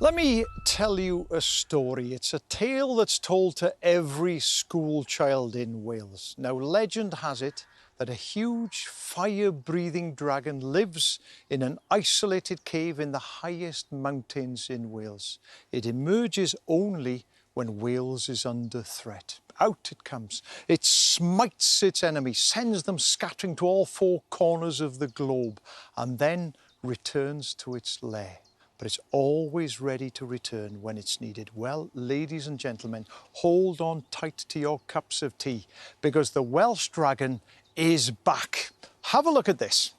Let me tell you a story. It's a tale that's told to every school child in Wales. Now, legend has it that a huge fire-breathing dragon lives in an isolated cave in the highest mountains in Wales. It emerges only when Wales is under threat. Out it comes. It smites its enemies, sends them scattering to all four corners of the globe, and then returns to its lair. But it's always ready to return when it's needed. Well, ladies and gentlemen, hold on tight to your cups of tea because the Welsh dragon is back. Have a look at this.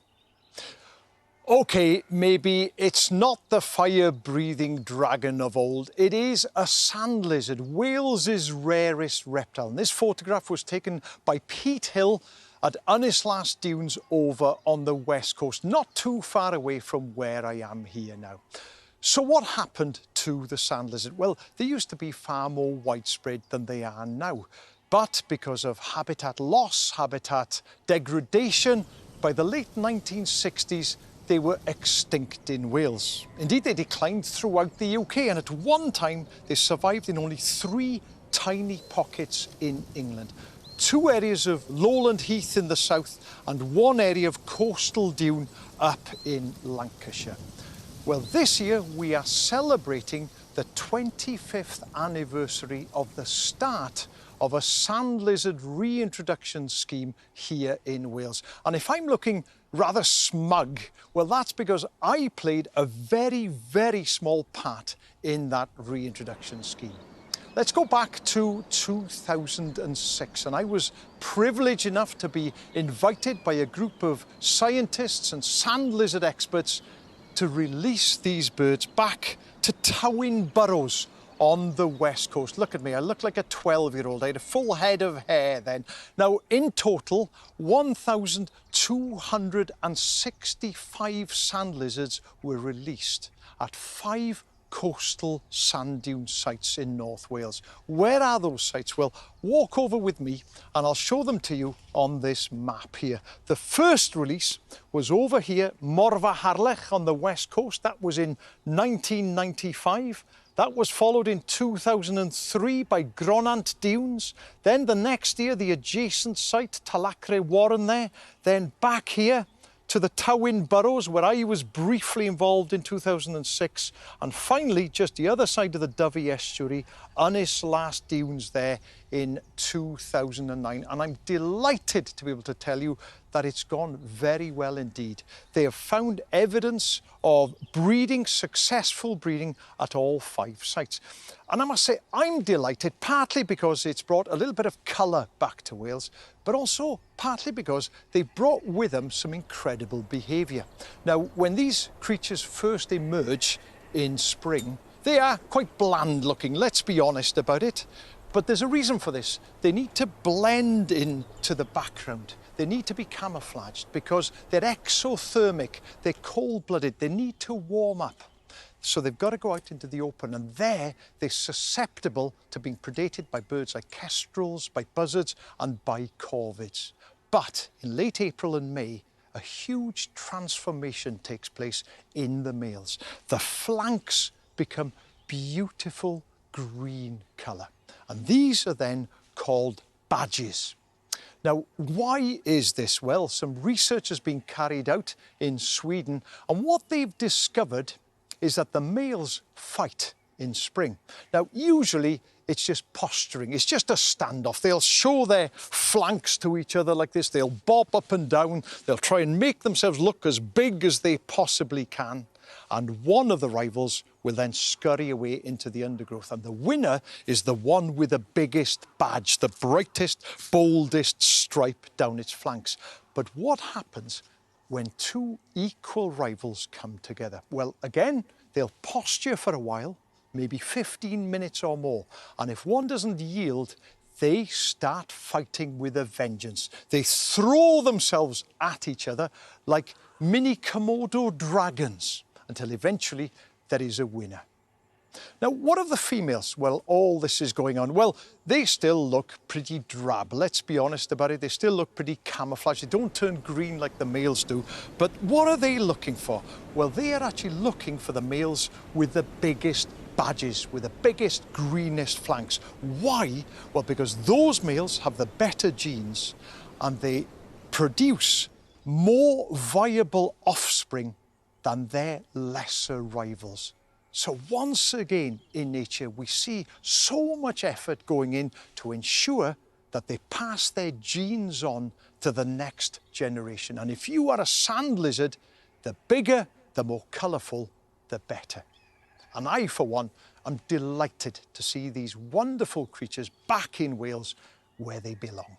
Okay, maybe it's not the fire-breathing dragon of old. It is a sand lizard, Wales's rarest reptile. And this photograph was taken by Pete Hill at Ynys Dunes over on the west coast, not too far away from where I am here now. So what happened to the sand lizard? Well, they used to be far more widespread than they are now. But because of habitat loss, habitat degradation, by the late 1960s, they were extinct in Wales. Indeed, they declined throughout the UK, and at one time, they survived in only 3 tiny pockets in England. 2 areas of lowland heath in the south and 1 area of coastal dune up in Lancashire. Well, this year we are celebrating the 25th anniversary of the start of a sand lizard reintroduction scheme here in Wales. And if I'm looking rather smug, well, that's because I played a very, very small part in that reintroduction scheme. Let's go back to 2006, and I was privileged enough to be invited by a group of scientists and sand lizard experts to release these birds back to Tywyn Burrows on the west coast. Look at me, I look like a 12-year-old. I had a full head of hair then. Now, in total, 1,265 sand lizards were released at 5 coastal sand dune sites in North Wales. Where are those sites? Well, walk over with me and I'll show them to you on this map here. The first release was over here, Morfa Harlech on the west coast. That was in 1995. That was followed in 2003 by Gronant Dunes. Then the next year, the adjacent site, Talacre Warren there. Then back here to the Tywyn Burrows, where I was briefly involved in 2006. And finally, just the other side of the Dyfi estuary, Ynys Dunes there in 2009. And I'm delighted to be able to tell you that it's gone very well indeed. They have found evidence of breeding, successful breeding at all 5 sites. And I must say, I'm delighted, partly because it's brought a little bit of colour back to Wales, but also partly because they brought with them some incredible behaviour. Now, when these creatures first emerge in spring, they are quite bland looking, let's be honest about it. But there's a reason for this. They need to blend into the background. They need to be camouflaged because they're exothermic, they're cold-blooded, they need to warm up. So they've got to go out into the open, and there they're susceptible to being predated by birds like kestrels, by buzzards and by corvids. But in late April and May, a huge transformation takes place in the males. The flanks become beautiful green colour, and these are then called badges. Now, why is this? Well, some research has been carried out in Sweden, and what they've discovered is that the males fight in spring. Now, usually it's just posturing, it's just a standoff. They'll show their flanks to each other like this, they'll bob up and down, they'll try and make themselves look as big as they possibly can. And one of the rivals will then scurry away into the undergrowth. And the winner is the one with the biggest badge, the brightest, boldest stripe down its flanks. But what happens when 2 equal rivals come together? Well, again, they'll posture for a while, maybe 15 minutes or more. And if one doesn't yield, they start fighting with a vengeance. They throw themselves at each other like mini Komodo dragons until eventually there is a winner. Now, what of the females? Well, all this is going on. Well, they still look pretty drab. Let's be honest about it. They still look pretty camouflaged. They don't turn green like the males do. But what are they looking for? Well, they are actually looking for the males with the biggest badges, with the biggest, greenest flanks. Why? Well, because those males have the better genes and they produce more viable offspring than their lesser rivals. So once again in nature, we see so much effort going in to ensure that they pass their genes on to the next generation. And if you are a sand lizard, the bigger, the more colourful, the better. And I, for one, am delighted to see these wonderful creatures back in Wales where they belong.